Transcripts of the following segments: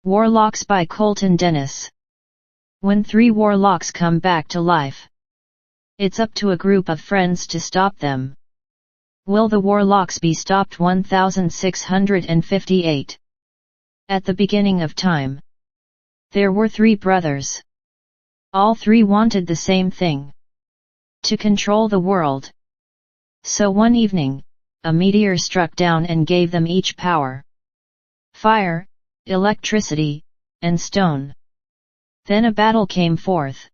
Warlocks by Colton. When 3 warlocks come back to life, it's up to a group of friends to stop them. Will the warlocks be stopped? 1658. At the beginning of time, there were 3 brothers. All 3 wanted the same thing: to control the world. So one evening, a meteor struck down and gave them each power: fire, electricity, and stone. Then a battle came forth,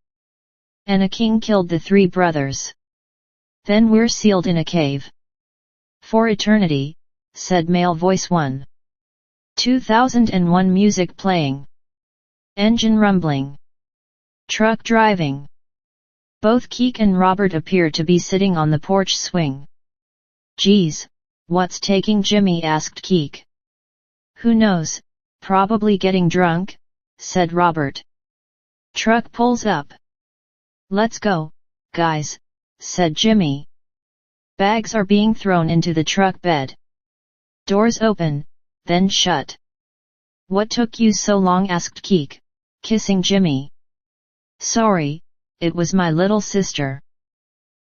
and a king killed the 3 brothers. Then we're sealed in a cave for eternity, said male voice 1. 2001 music playing. Engine rumbling. Truck driving. Both Keek and Robert appear to be sitting on the porch swing. Geez, what's taking Jimmy? asked Keek. Who knows, probably getting drunk, said Robert. Truck pulls up. Let's go, guys, said Jimmy. Bags are being thrown into the truck bed. Doors open, then shut. What took you so long? asked Keek, kissing Jimmy. Sorry, it was my little sister.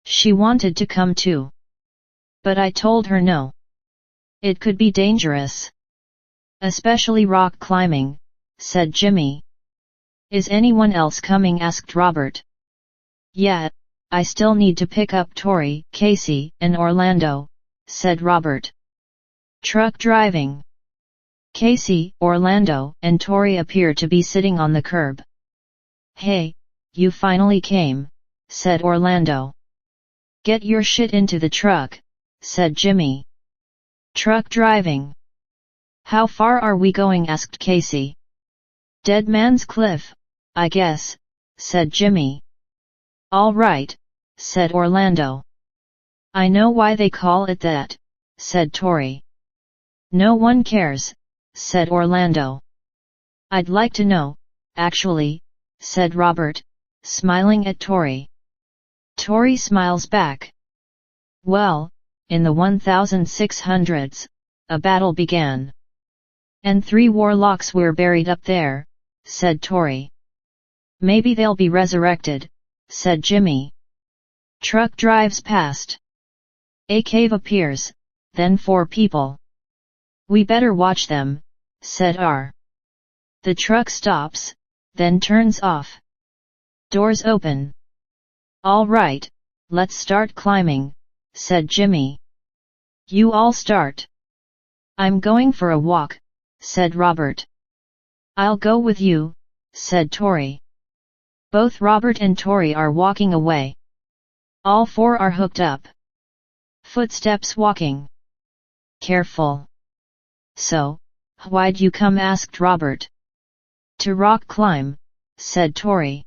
She wanted to come too, but I told her no. It could be dangerous. Especially rock climbing, said Jimmy. Is anyone else coming? asked Robert. Yeah, I still need to pick up Tori, Casey, and Orlando, said Robert. Truck driving. Casey, Orlando, and Tori appear to be sitting on the curb. Hey, you finally came, said Orlando. Get your shit into the truck, said Jimmy. Truck driving. How far are we going? asked Casey. Dead Man's Cliff, I guess, said Jimmy. All right, said Orlando. I know why they call it that, said Tori. No one cares, said Orlando. I'd like to know, actually, said Robert, smiling at Tori. Tori smiles back. Well, in the 1600s, a battle began. And 3 warlocks were buried up there, said Tori. Maybe they'll be resurrected, said Jimmy. Truck drives past. A cave appears, then 4 people. We better watch them, said R. The truck stops, then turns off. Doors open. All right, let's start climbing, said Jimmy. You all start. I'm going for a walk, said Robert. I'll go with you, said Tori. Both Robert and Tori are walking away. All 4 are hooked up. Footsteps walking. Careful. So, why'd you come? asked Robert. To rock climb, said Tori.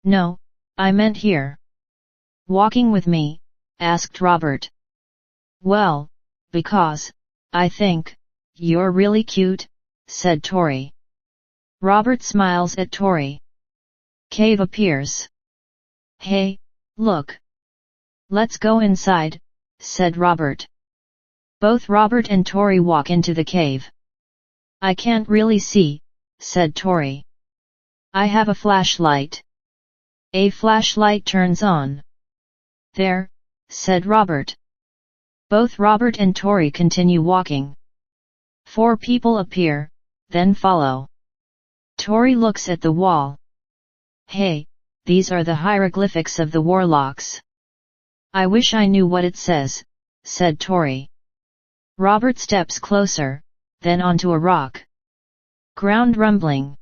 No, I meant here. Walking with me, asked Robert. Well, because, I think, you're really cute, said Tori. Robert smiles at Tori. Cave appears. Hey, look. Let's go inside, said Robert. Both Robert and Tori walk into the cave. I can't really see, said Tori. I have a flashlight. A flashlight turns on. There, said Robert. Both Robert and Tori continue walking. 4 people appear, then follow. Tori looks at the wall. Hey, these are the hieroglyphics of the warlocks. I wish I knew what it says, said Tori. Robert steps closer, then onto a rock. Ground rumbling.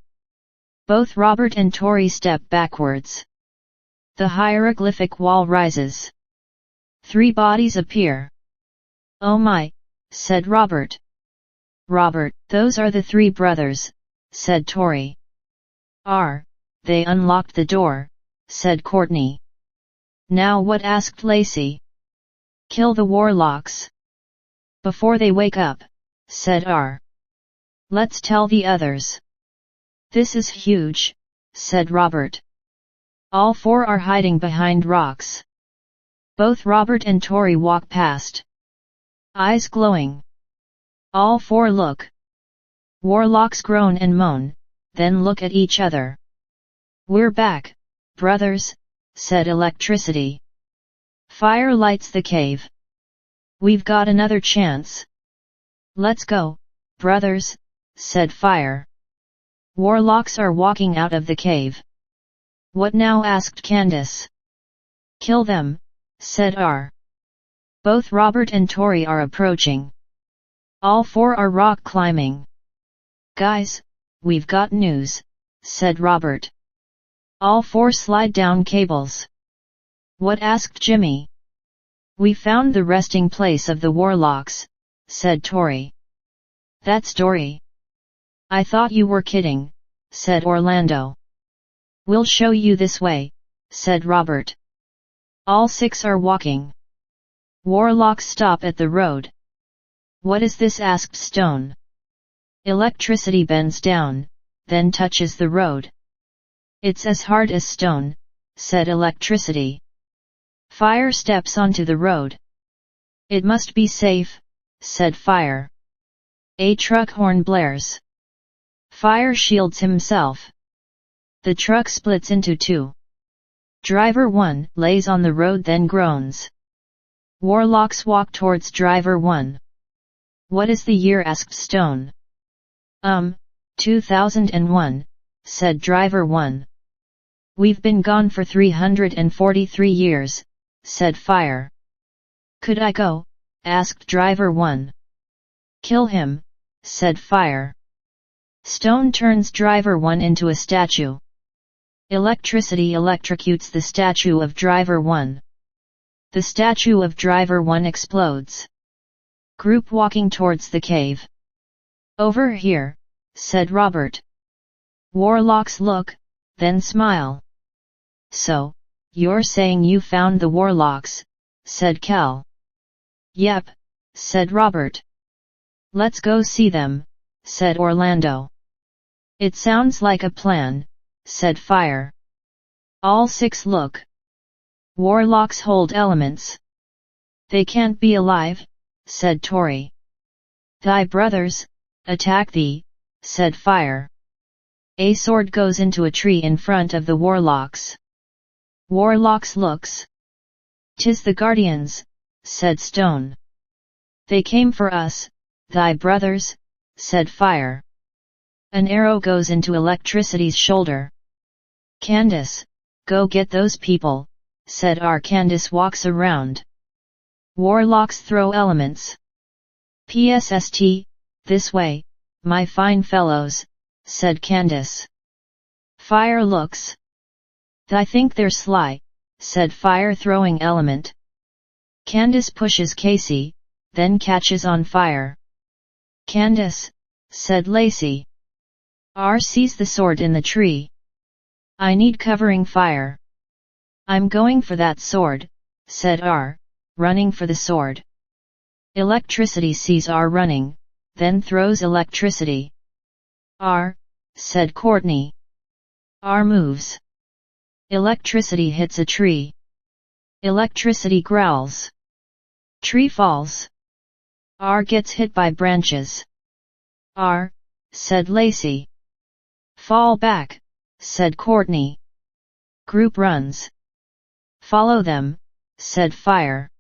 Both Robert and Tori step backwards. The hieroglyphic wall rises. 3 bodies appear. Oh my, said Robert. Robert, those are the 3 brothers, said Tori. They unlocked the door, said Courtney. Now what? asked Lacey. Kill the warlocks before they wake up, said R. Let's tell the others. This is huge, said Robert. All 4 are hiding behind rocks. Both Robert and Tori walk past. Eyes glowing. All 4 look. Warlocks groan and moan, then look at each other. "We're back, brothers," said Electricity. "Fire lights the cave. We've got another chance." "Let's go, brothers," said Fire. Warlocks are walking out of the cave. "What now?" asked Candace. "Kill them," said R. Both Robert and Tori are approaching. All four are rock climbing. "Guys, we've got news," said Robert. All four slide down cables. "What?" asked Jimmy. "We found the resting place of the Warlocks," said Tori. "That's Dory." "I thought you were kidding," said Orlando. "We'll show you this way," said Robert. All six are walking. Warlocks stop at the road. "What is this?" asked Stone. Electricity bends down, then touches the road. "It's as hard as stone," said Electricity. Fire steps onto the road. "It must be safe," said Fire. A truck horn blares. Fire shields himself. The truck splits into two. Driver 1 lays on the road, then groans. Warlocks walk towards Driver 1. "What is the year?" asked Stone. 2001, said Driver 1. "We've been gone for 343 years, said Fire. "Could I go?" asked Driver 1. "Kill him," said Fire. Stone turns Driver 1 into a statue. Electricity electrocutes the statue of Driver 1. The statue of Driver 1 explodes. Group walking towards the cave. "Over here," said Robert. Warlocks look, then smile. "So, you're saying you found the Warlocks," said Cal. "Yep," said Robert. "Let's go see them," said Orlando. "It sounds like a plan," said Fire. All six look. Warlocks hold elements. "They can't be alive," said Tori. "Thy brothers, attack thee," said Fire. A sword goes into a tree in front of the Warlocks. Warlocks looks. "'Tis the Guardians," said Stone. "They came for us, thy brothers," said Fire. An arrow goes into Electricity's shoulder. "Candace, go get those people," said R. Candace walks around. Warlocks throw elements. "PSST, this way, my fine fellows," said Candace. Fire looks. "I think they're sly," said Fire throwing element. Candace pushes Casey, then catches on fire. "Candace," said Lacey. R sees the sword in the tree. "I need covering fire." "I'm going for that sword," said R, running for the sword. Electricity sees R running, then throws electricity. "R," said Courtney. R moves. Electricity hits a tree. Electricity growls. Tree falls. R gets hit by branches. "R," said Lacey. "Fall back," said Courtney. Group runs. "Follow them," said Fire.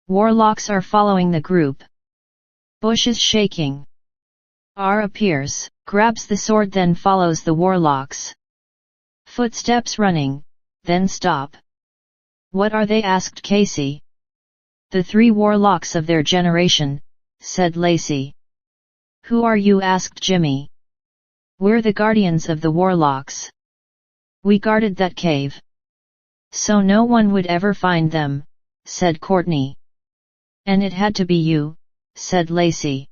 Warlocks are following the group. Bushes shaking. R appears, grabs the sword, then follows the Warlocks. Footsteps running, then stop. "What are they?" asked Casey. "The three Warlocks of their generation," said Lacey. "Who are you?" asked Jimmy. "We're the guardians of the Warlocks. We guarded that cave, so no one would ever find them," said Courtney. "And it had to be you," said Lacey.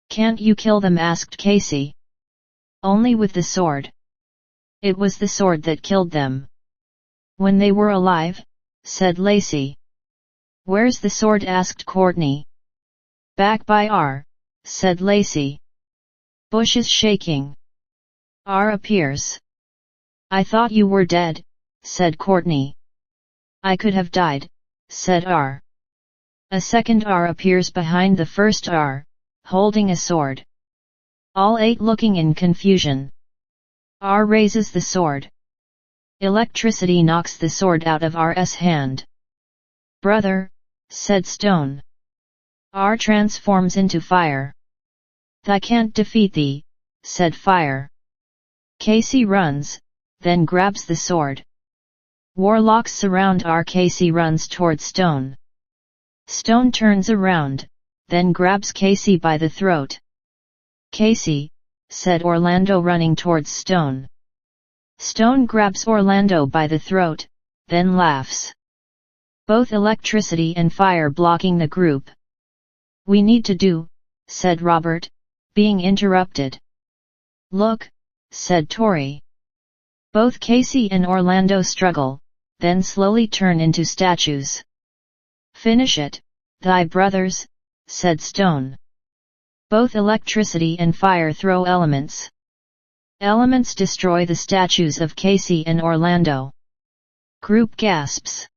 "Can't you kill them?" asked Casey. "Only with the sword. It was the sword that killed them. When they were alive," said Lacey. "Where's the sword?" asked Courtney. "Back by R," said Lacey. Bushes shaking. R appears. "I thought you were dead," said Courtney. "I could have died," said R. A second R appears behind the first R, holding a sword. All 8 looking in confusion. R raises the sword. Electricity knocks the sword out of R's hand. Brother, said Stone. R transforms into fire. I can't defeat thee, said Fire. Casey runs, then grabs the sword. Warlocks surround R. Casey runs toward Stone. Stone turns around, then grabs Casey by the throat. Casey, said Orlando running towards Stone. Stone grabs Orlando by the throat, then laughs. Both electricity and fire blocking the group. We need to do, said Robert, being interrupted. Look, said Tori. Both Casey and Orlando struggle, then slowly turn into statues. Finish it, thy brothers, said Stone. Both electricity and fire throw elements. Elements destroy the statues of Casey and Orlando. Group gasps.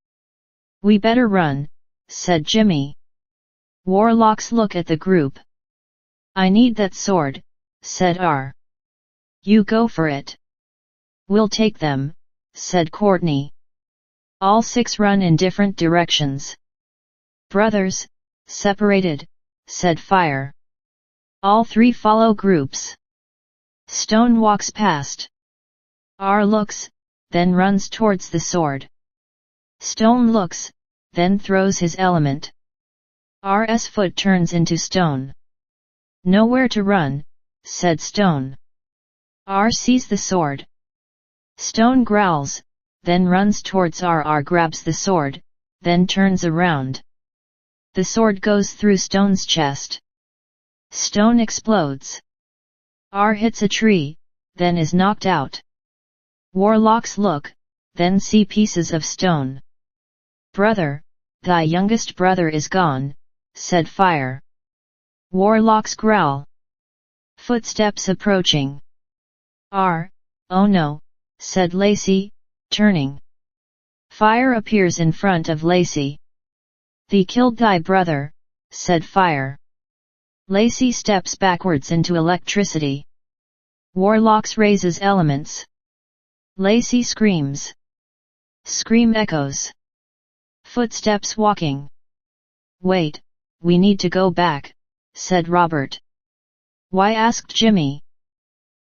We better run, said Jimmy. Warlocks look at the group. I need that sword, said R. You go for it. We'll take them, said Courtney. All 6 run in different directions. Brothers, separated, said Fire. All 3 follow groups. Stone walks past. R looks, then runs towards the sword. Stone looks, then throws his element. R's foot turns into stone. Nowhere to run, said Stone. R sees the sword. Stone growls, then runs towards R. R grabs the sword, then turns around. The sword goes through Stone's chest. Stone explodes. R hits a tree, then is knocked out. Warlocks look, then see pieces of stone. Brother, thy youngest brother is gone, said Fire. Warlocks growl. Footsteps approaching. R, oh no, said Lacey, turning. Fire appears in front of Lacey. Thee killed thy brother, said Fire. Lacey steps backwards into electricity. Warlocks raises elements. Lacey screams. Scream echoes. Footsteps walking. Wait, we need to go back, said Robert. Why, asked Jimmy.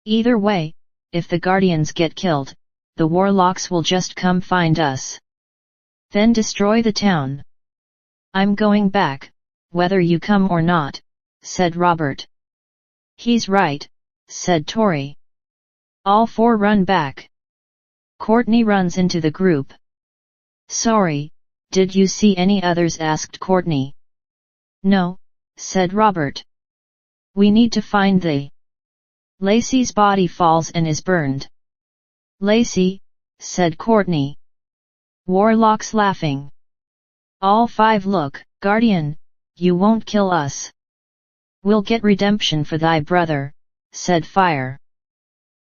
Either way, if the Guardians get killed, the Warlocks will just come find us. Then destroy the town. I'm going back, whether you come or not, said Robert. He's right, said Tori. All 4 run back. Courtney runs into the group. Sorry, did you see any others, asked Courtney. No, said Robert. We need to find thee. Lacey's body falls and is burned. Lacey, said Courtney. Warlocks laughing. All 5 look. Guardian, you won't kill us. We'll get redemption for thy brother, said Fire.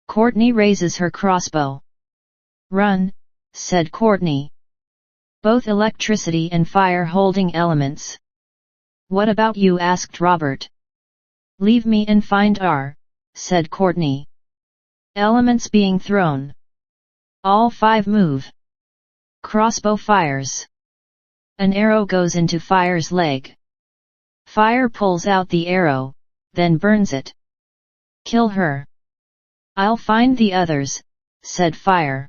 Courtney raises her crossbow. Run, said Courtney. Both electricity and fire holding elements. What about you, asked Robert. Leave me and find R, said Courtney. Elements being thrown. All 5 move. Crossbow fires. An arrow goes into Fire's leg. Fire pulls out the arrow, then burns it. Kill her. I'll find the others, said Fire.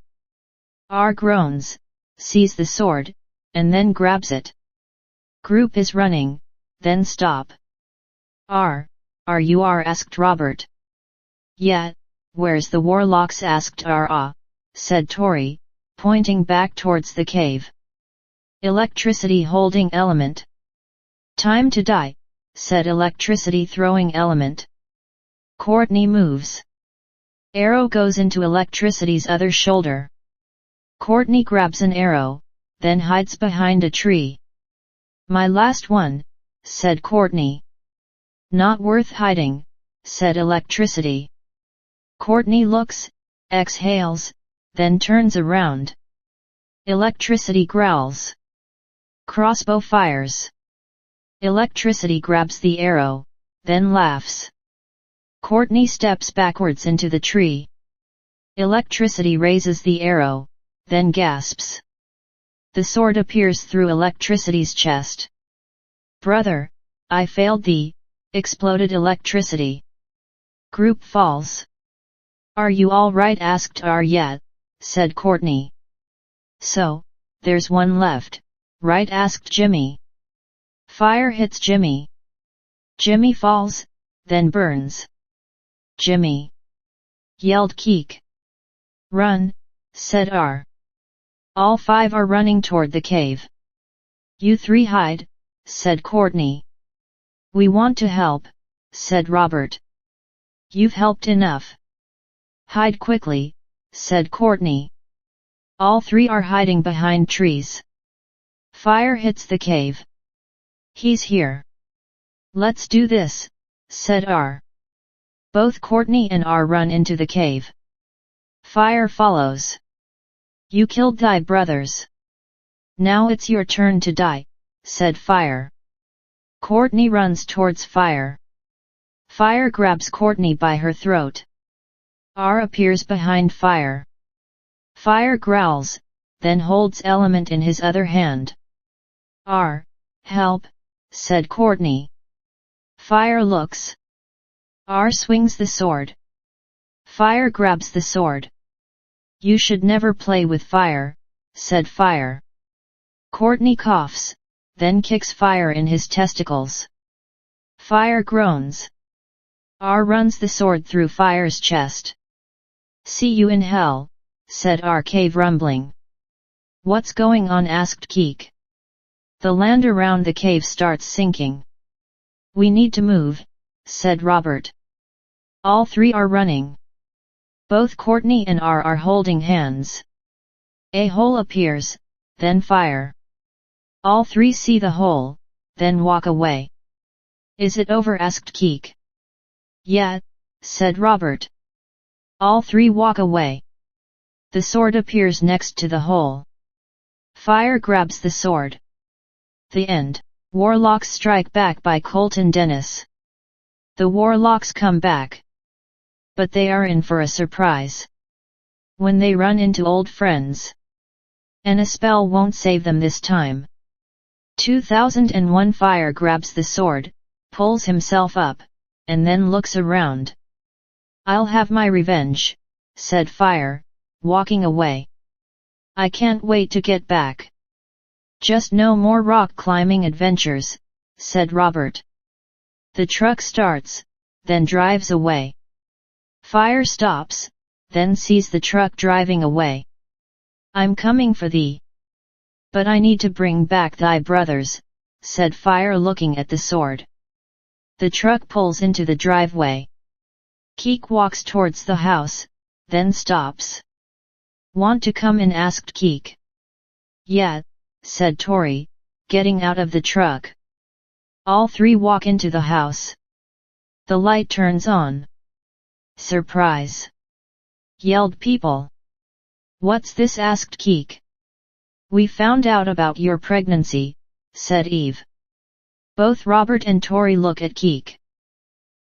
R groans, sees the sword, and then grabs it. Group is running, then stop. Are you asked Robert. Yeah, where's the Warlocks, asked R. Said Tori, pointing back towards the cave. Electricity holding element. Time to die, said electricity throwing element. Courtney moves. Arrow goes into electricity's other shoulder. Courtney grabs an arrow, then hides behind a tree. My last one, said Courtney. Not worth hiding, said electricity. Courtney looks, exhales, then turns around. Electricity growls. Crossbow fires. Electricity grabs the arrow, then laughs. Courtney steps backwards into the tree. Electricity raises the arrow, then gasps. The sword appears through electricity's chest. Brother, I failed thee, exploded electricity. Group falls. Are you all right? Asked Yet, said Courtney. So, there's one left, right? Asked Jimmy. Fire hits Jimmy. Jimmy falls, then burns. Jimmy! Yelled Keek. Run, said R. All 5 are running toward the cave. You 3 hide, said Courtney. We want to help, said Robert. You've helped enough. Hide quickly, said Courtney. All 3 are hiding behind trees. Fire hits the cave. He's here. Let's do this, said R. Both Courtney and R run into the cave. Fire follows. You killed thy brothers. Now it's your turn to die, said Fire. Courtney runs towards Fire. Fire grabs Courtney by her throat. R appears behind Fire. Fire growls, then holds Element in his other hand. R, help, said Courtney. Fire looks. R swings the sword. Fire grabs the sword. You should never play with fire, said Fire. Courtney coughs, then kicks Fire in his testicles. Fire groans. R runs the sword through Fire's chest. See you in hell, said R, cave rumbling. What's going on? Asked Keek. The land around the cave starts sinking. We need to move, said Robert. All 3 are running. Both Courtney and R are holding hands. A hole appears, then Fire. All 3 see the hole, then walk away. Is it over? Asked Keek. Yeah, said Robert. All 3 walk away. The sword appears next to the hole. Fire grabs the sword. The end. Warlocks Strike Back by Colton Dennis. The Warlocks come back. But they are in for a surprise. When they run into old friends. And a spell won't save them this time. 2001 Fire grabs the sword, pulls himself up, and then looks around. I'll have my revenge, said Fire, walking away. I can't wait to get back. Just no more rock climbing adventures, said Robert. The truck starts, then drives away. Fire stops, then sees the truck driving away. I'm coming for thee. But I need to bring back thy brothers, said Fire looking at the sword. The truck pulls into the driveway. Keek walks towards the house, then stops. Want to come in? Asked Keek. Yeah, said Tori, getting out of the truck. All 3 walk into the house. The light turns on. Surprise! Yelled people. What's this? Asked Keek. We found out about your pregnancy, said Eve. Both Robert and Tori look at Keek.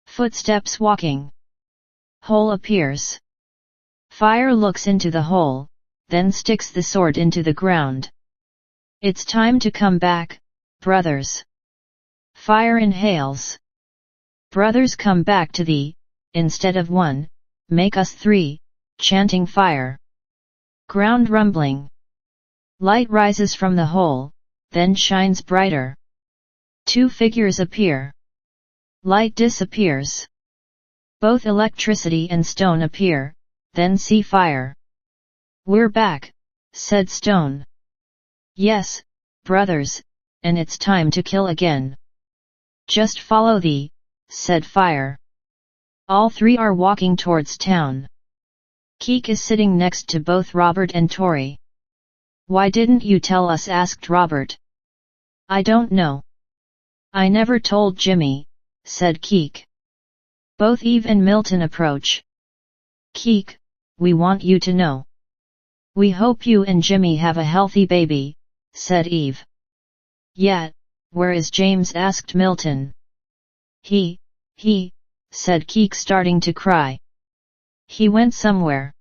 Footsteps walking. Hole appears. Fire looks into the hole, then sticks the sword into the ground. It's time to come back, brothers. Fire inhales. Brothers, come back to thee, instead of 1, make us 3, chanting Fire. Ground rumbling. Light rises from the hole, then shines brighter. 2 figures appear. Light disappears. Both electricity and Stone appear, then see Fire. We're back, said Stone. Yes, brothers, and it's time to kill again. Just follow thee, said Fire. All 3 are walking towards town. Keek is sitting next to both Robert and Tori. Why didn't you tell us? Asked Robert. I don't know. I never told Jimmy, said Keek. Both Eve and Milton approach. Keek, we want you to know. We hope you and Jimmy have a healthy baby, said Eve. Yeah, where is James? Asked Milton. He, said Keek, starting to cry. He went somewhere.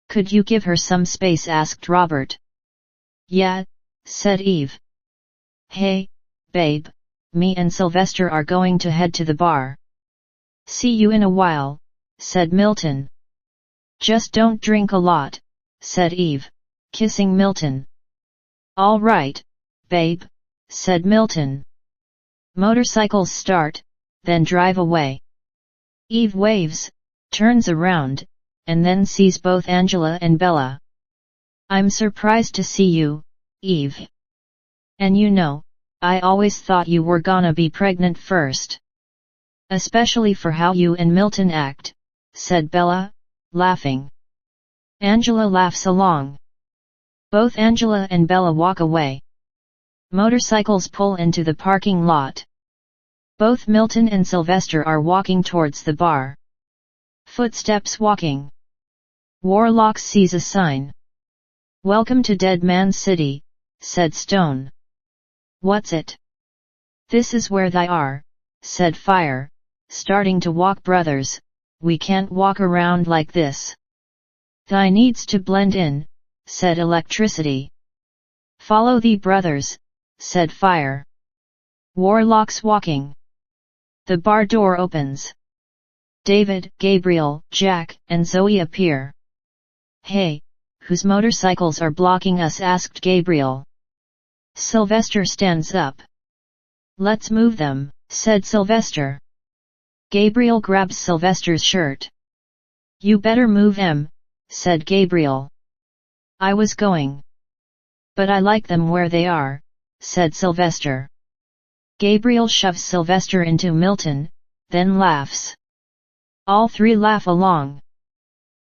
Could you give her some space? Asked Robert. Yeah, said Eve. Hey, babe, me and Sylvester are going to head to the bar. See you in a while, said Milton. Just don't drink a lot, said Eve, kissing Milton. All right, babe, said Milton. Motorcycles start, then drive away. Eve waves, turns around, and then sees both Angela and Bella. I'm surprised to see you, Eve. And you know, I always thought you were gonna be pregnant first. Especially for how you and Milton act, said Bella, laughing. Angela laughs along. Both Angela and Bella walk away. Motorcycles pull into the parking lot. Both Milton and Sylvester are walking towards the bar. Footsteps walking. Warlocks sees a sign. Welcome to Dead Man's City, said Stone. What's it? This is where they are, said Fire, starting to walk. Brothers, we can't walk around like this. Thigh needs to blend in, said Electricity. Follow the brothers, said Fire. Warlocks walking. The bar door opens. David, Gabriel, Jack, and Zoe appear. Hey, whose motorcycles are blocking us? Asked Gabriel. Sylvester stands up. Let's move them, said Sylvester. Gabriel grabs Sylvester's shirt. You better move him, said Gabriel. I was going. But I like them where they are, said Sylvester. Gabriel shoves Sylvester into Milton, then laughs. All three laugh along.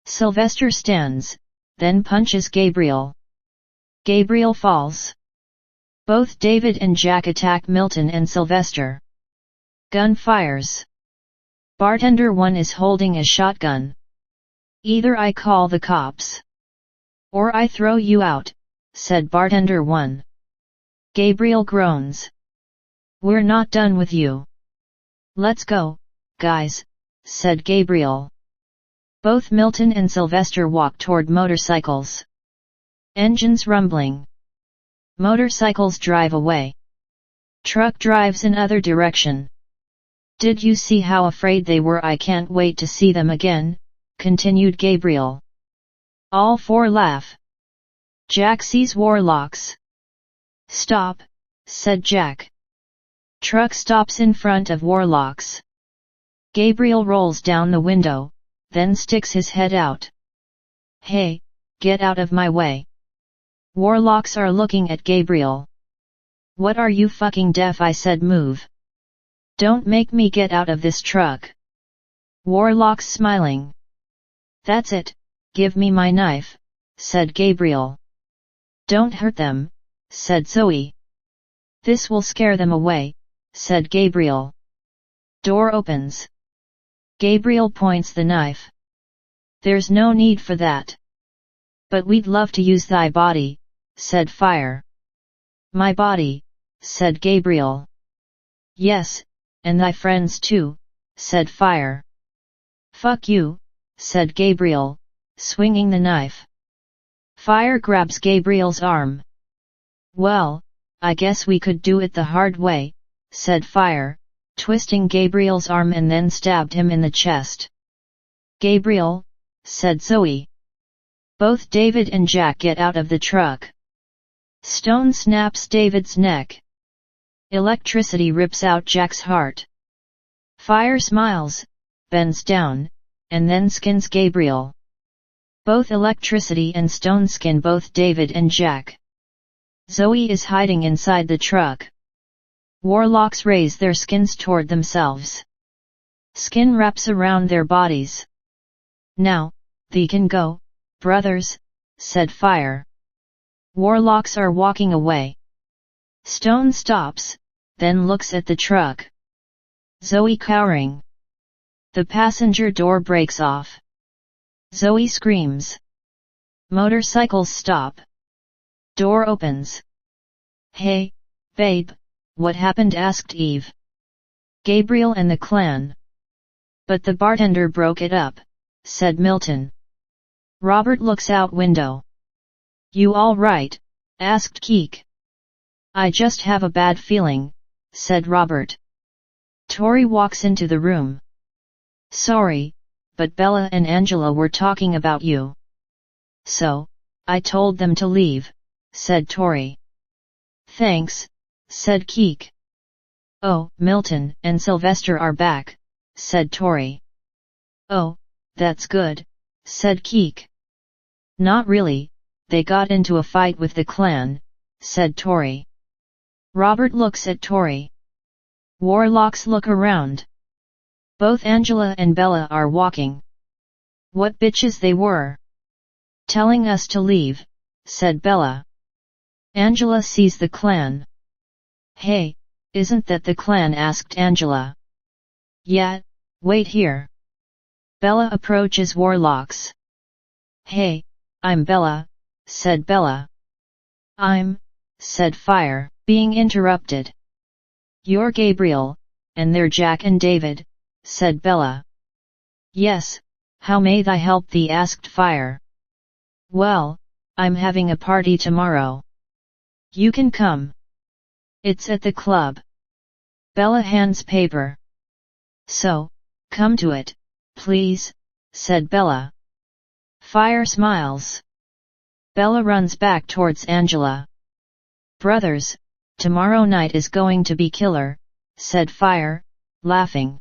Sylvester stands, then punches Gabriel. Gabriel falls. Both David and Jack attack Milton and Sylvester. Gun fires. Bartender 1 is holding a shotgun. Either I call the cops, or I throw you out, said Bartender 1. Gabriel groans. We're not done with you. Let's go, guys, said Gabriel. Both Milton and Sylvester walk toward motorcycles. Engines rumbling. Motorcycles drive away. Truck drives in other direction. Did you see how afraid they were? I can't wait to see them again, continued Gabriel. All four laugh. Jack sees Warlocks. Stop, said Jack. Truck stops in front of Warlocks. Gabriel rolls down the window, then sticks his head out. Hey, get out of my way. Warlocks are looking at Gabriel. What are you fucking deaf? I said move. Don't make me get out of this truck. Warlocks smiling. That's it, give me my knife, said Gabriel. Don't hurt them, said Zoe. This will scare them away, said Gabriel. Door opens. Gabriel points the knife. There's no need for that. But we'd love to use thy body, said Fire. My body, said Gabriel. Yes, and thy friends too, said Fire. Fuck you, said Gabriel, swinging the knife. Fire grabs Gabriel's arm. Well, I guess we could do it the hard way, said Fire, twisting Gabriel's arm and then stabbed him in the chest. Gabriel, said Zoe. Both David and Jack get out of the truck. Stone snaps David's neck. Electricity rips out Jack's heart. Fire smiles, bends down, and then skins Gabriel. Both Electricity and Stone skin both David and Jack. Zoe is hiding inside the truck. Warlocks raise their skins toward themselves. Skin wraps around their bodies. Now, thee can go, brothers, said Fire. Warlocks are walking away. Stone stops, then looks at the truck. Zoe cowering. The passenger door breaks off. Zoe screams. Motorcycles stop. Door opens. Hey, babe, what happened? Asked Eve. Gabriel and the clan. But the bartender broke it up, said Milton. Robert looks out window. You all right? Asked Keek. I just have a bad feeling, said Robert. Tori walks into the room. Sorry, but Bella and Angela were talking about you. So, I told them to leave, said Tori. Thanks, said Keek. Oh, Milton and Sylvester are back, said Tori. Oh, that's good, said Keek. Not really, they got into a fight with the clan, said Tori. Robert looks at Tori. Warlocks look around. Both Angela and Bella are walking. What bitches they were. Telling us to leave, said Bella. Angela sees the clan. Hey, isn't that the clan? Asked Angela. Yeah, wait here. Bella approaches Warlocks. Hey, I'm Bella, said Bella. Said Fire, being interrupted. You're Gabriel, and they're Jack and David, said Bella. Yes, how may I help thee? Asked Fire. Well, I'm having a party tomorrow. You can come. It's at the club. Bella hands paper. So, come to it, please, said Bella. Fire smiles. Bella runs back towards Angela. Brothers, tomorrow night is going to be killer, said Fire, laughing.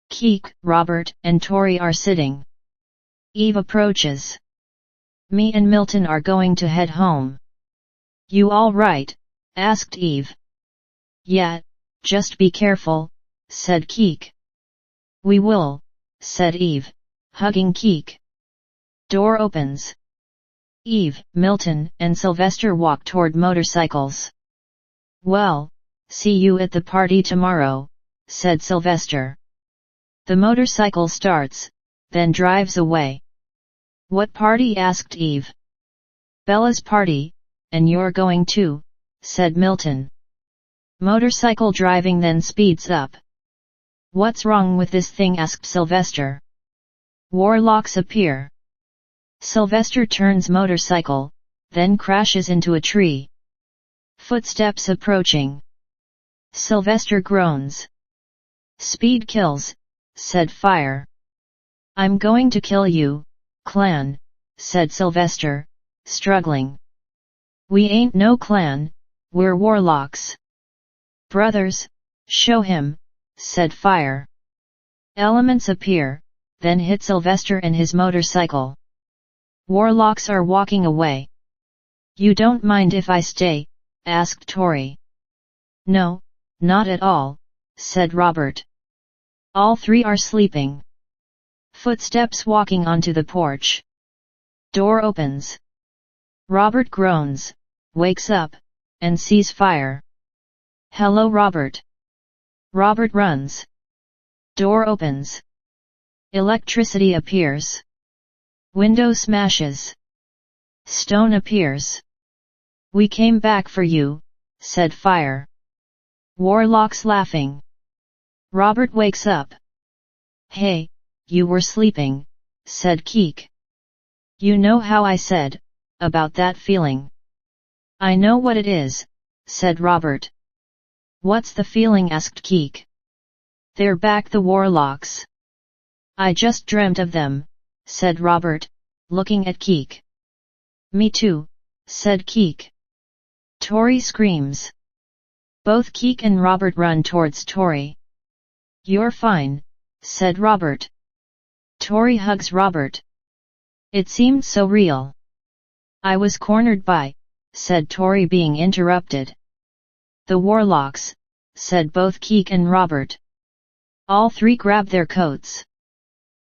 Keek, Robert, and Tori are sitting. Eve approaches. Me and Milton are going to head home. You all right? Asked Eve. Yeah, just be careful, said Keek. We will, said Eve, hugging Keek. Door opens. Eve, Milton, and Sylvester walk toward motorcycles. Well, see you at the party tomorrow, said Sylvester. The motorcycle starts, then drives away. What party? Asked Eve. Bella's party, and you're going too, said Milton. Motorcycle driving then speeds up. What's wrong with this thing? Asked Sylvester. Warlocks appear. Sylvester turns motorcycle, then crashes into a tree. Footsteps approaching. Sylvester groans. Speed kills, said Fire. I'm going to kill you, clan, said Sylvester, struggling. We ain't no clan, we're Warlocks. Brothers, show him, said Fire. Elements appear, then hit Sylvester and his motorcycle. Warlocks are walking away. You don't mind if I stay? Asked Tori. No, not at all, said Robert. All three are sleeping. Footsteps walking onto the porch. Door opens. Robert groans, wakes up, and sees Fire. Hello, Robert. Robert runs. Door opens. Electricity appears. Window smashes. Stone appears. We came back for you, said Fire. Warlocks laughing. Robert wakes up. Hey, you were sleeping, said Keek. You know how I said, about that feeling. I know what it is, said Robert. What's the feeling? Asked Keek. They're back, the Warlocks. I just dreamt of them, said Robert, looking at Keek. Me too, said Keek. Tori screams. Both Keek and Robert run towards Tori. You're fine, said Robert. Tori hugs Robert. It seemed so real. I was cornered by, said Tori, being interrupted. The Warlocks, said both Keek and Robert. All three grab their coats.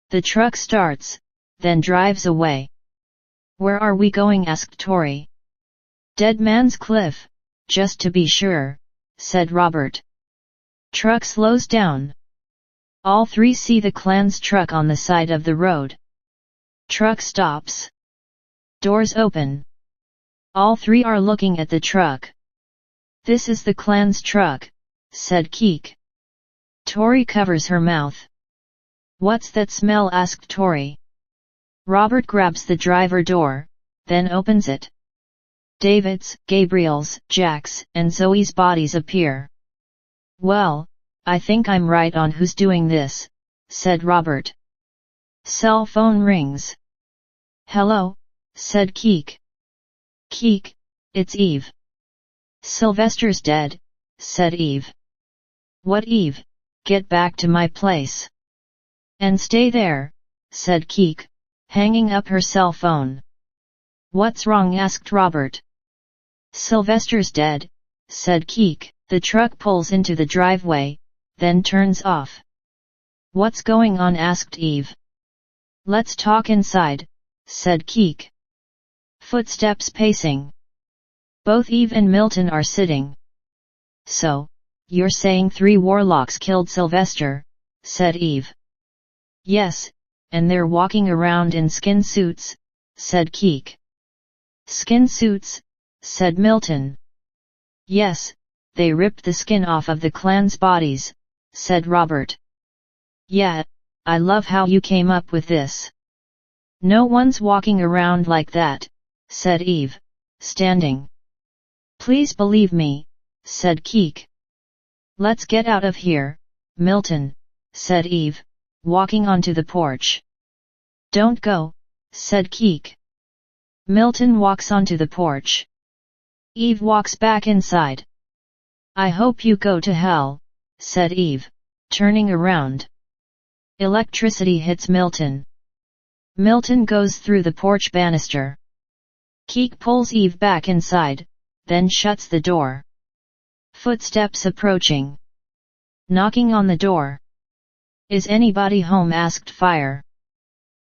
The truck starts, then drives away. Where are we going? Asked Tori. Dead Man's Cliff, just to be sure, said Robert. Truck slows down. All three see the clan's truck on the side of the road. Truck stops. Doors open. All three are looking at the truck. This is the clan's truck, said Keek. Tori covers her mouth. What's that smell? Asked Tori. Robert grabs the driver door, then opens it. David's, Gabriel's, Jack's, and Zoe's bodies appear. Well, I think I'm right on who's doing this, said Robert. Cell phone rings. Hello, said Keek. Keek, it's Eve. Sylvester's dead, said Eve. What Eve? Get back to my place. And stay there, said Keek, hanging up her cell phone. What's wrong? Asked Robert. Sylvester's dead, said Keek. The truck pulls into the driveway, then turns off. What's going on? Asked Eve. Let's talk inside, said Keek. Footsteps pacing. Both Eve and Milton are sitting. So, you're saying 3 Warlocks killed Sylvester, said Eve. Yes, and they're walking around in skin suits, said Keek. Skin suits, said Milton. Yes, they ripped the skin off of the clan's bodies, said Robert. Yeah, I love how you came up with this. No one's walking around like that, said Eve, standing. Please believe me, said Keek. Let's get out of here, Milton, said Eve, walking onto the porch. Don't go, said Keek. Milton walks onto the porch. Eve walks back inside. I hope you go to hell, said Eve, turning around. Electricity hits Milton. Milton goes through the porch banister. Keek pulls Eve back inside, then shuts the door. Footsteps approaching. Knocking on the door. Is anybody home? Asked Fire.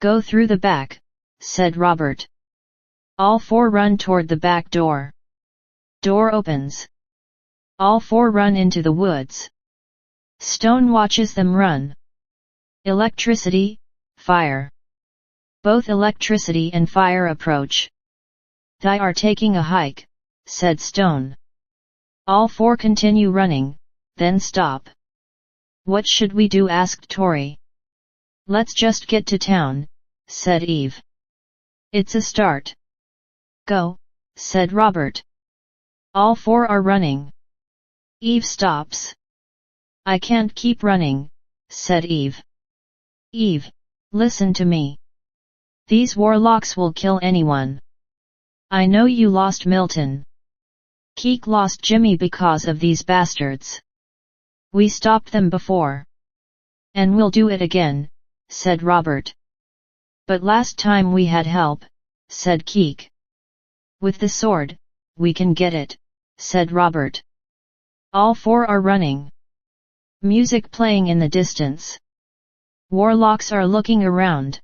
Go through the back, said Robert. All 4 run toward the back door. Door opens. All 4 run into the woods. Stone watches them run. Electricity, Fire. Both Electricity and Fire approach. They are taking a hike, said Stone. All 4 continue running, then stop. What should we do? Asked Tori. Let's just get to town, said Eve. It's a start. Go, said Robert. All 4 are running. Eve stops. I can't keep running, said Eve. Eve, listen to me. These Warlocks will kill anyone. I know you lost Milton. Keek lost Jimmy because of these bastards. We stopped them before. And we'll do it again, said Robert. But last time we had help, said Keek. With the sword, we can get it, said Robert. All 4 are running. Music playing in the distance. Warlocks are looking around.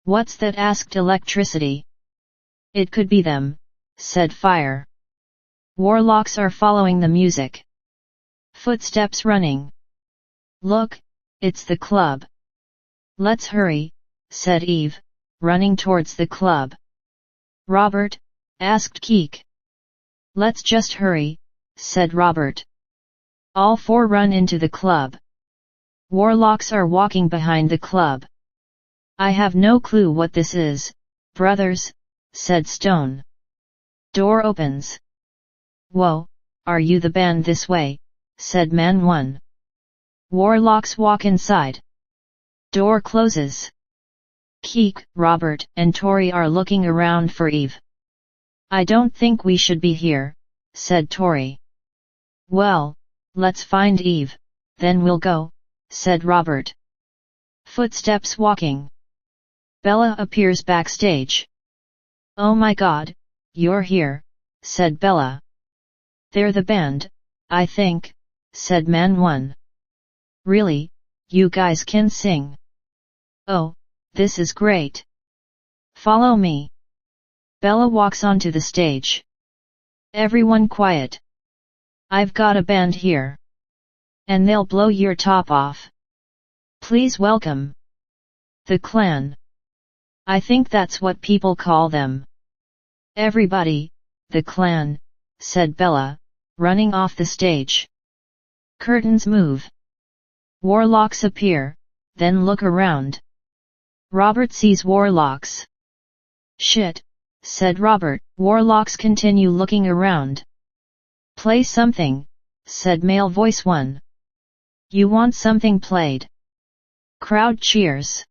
What's that? Asked Electricity. It could be them, said Fire. Warlocks are following the music. Footsteps running. Look, it's the club. Let's hurry, said Eve, running towards the club. Robert, asked Keek. Let's just hurry, said Robert. All 4 run into the club. Warlocks are walking behind the club. I have no clue what this is, brothers, said Stone. Door opens. Whoa, are you the band? This way, said Man 1. Warlocks walk inside. Door closes. Keek, Robert, and Tori are looking around for Eve. I don't think we should be here, said Tori. Well, let's find Eve, then we'll go, said Robert. Footsteps walking. Bella appears backstage. Oh my God, you're here, said Bella. They're the band, I think, said Man 1. Really, you guys can sing? Oh, this is great. Follow me. Bella walks onto the stage. Everyone quiet. I've got a band here. And they'll blow your top off. Please welcome the clan. I think that's what people call them. Everybody, the clan, said Bella, running off the stage. Curtains move. Warlocks appear, then look around. Robert sees Warlocks. Shit, said Robert. Warlocks continue looking around. Play something, said male voice 1. You want something played? Crowd cheers.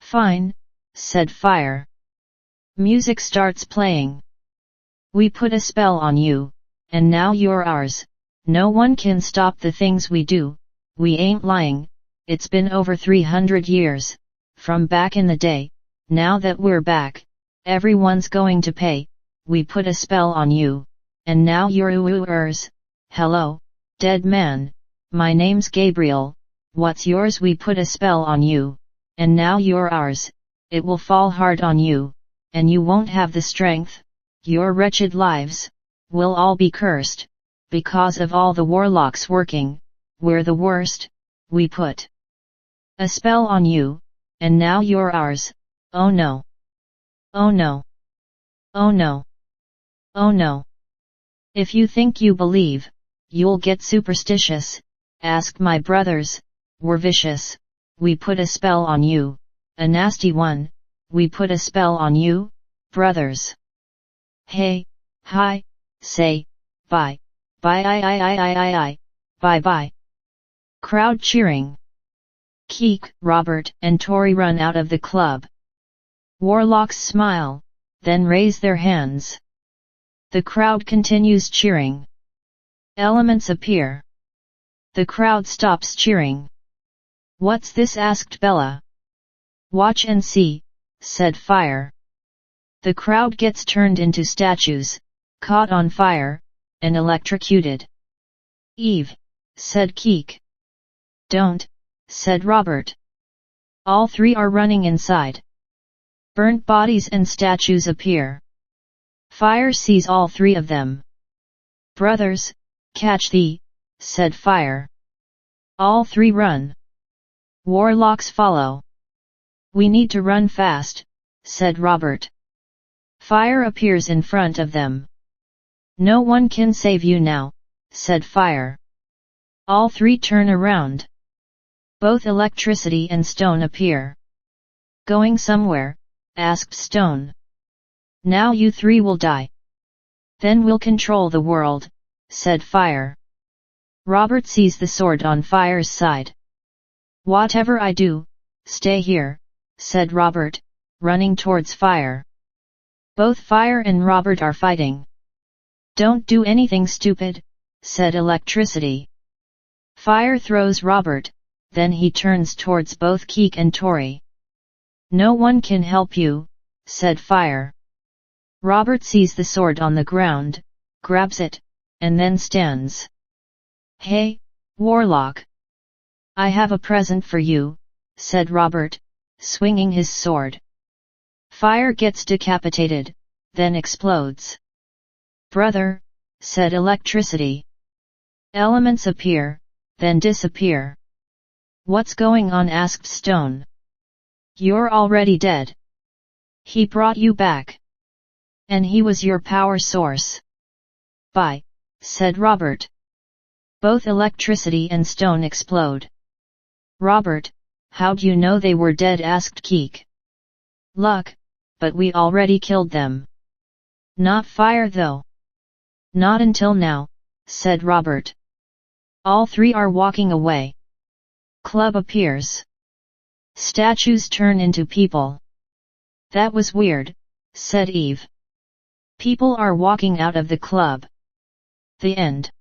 Fine, said Fire. Music starts playing. We put a spell on you, and now you're ours. No one can stop the things we do. We ain't lying. It's been over 300 years, from back in the day. Now that we're back, everyone's going to pay. We put a spell on you, and now you're ours. Hello, dead man. My name's Gabriel. What's yours? We put a spell on you, and now you're ours. It will fall hard on you, and you won't have the strength. Your wretched lives will all be cursed, because of all the warlocks working. We're the worst. We put a spell on you, and now you're ours. Oh no. Oh no. Oh no. Oh no. If you think you believe, you'll get superstitious. Ask my brothers. We're vicious. We put a spell on you. A nasty one. We put a spell on you, brothers. Hey, hi, say, bye. Bye. Bye. Crowd cheering. Keek, Robert, and Tori run out of the club. Warlocks smile, then raise their hands. The crowd continues cheering. Elements appear. The crowd stops cheering. What's this? Asked Bella. Watch and see, said Fire. The crowd gets turned into statues, caught on fire, and electrocuted. Eve, said Keek. Don't, said Robert. All three are running inside. Burnt bodies and statues appear. Fire sees all three of them. Brothers, catch thee, said Fire. All three run. Warlocks follow. We need to run fast, said Robert. Fire appears in front of them. No one can save you now, said Fire. All three turn around. Both Electricity and Stone appear. Going somewhere? Asked Stone. Now you three will die. Then we'll control the world, said Fire. Robert sees the sword on Fire's side. Whatever I do, stay here, said Robert, running towards Fire. Both Fire and Robert are fighting. Don't do anything stupid, said Electricity. Fire throws Robert, then he turns towards both Keek and Tori. No one can help you, said Fire. Robert sees the sword on the ground, grabs it, and then stands. Hey, Warlock. I have a present for you, said Robert, swinging his sword. Fire gets decapitated, then explodes. Brother, said Electricity. Elements appear, then disappear. What's going on? Asked Stone. You're already dead. He brought you back. And he was your power source. Bye, said Robert. Both Electricity and Stone explode. Robert, how'd you know they were dead? Asked Keek. Luck, but we already killed them. Not Fire though. Not until now, said Robert. All three are walking away. Club appears. Statues turn into people. That was weird, said Eve. People are walking out of the club. The end.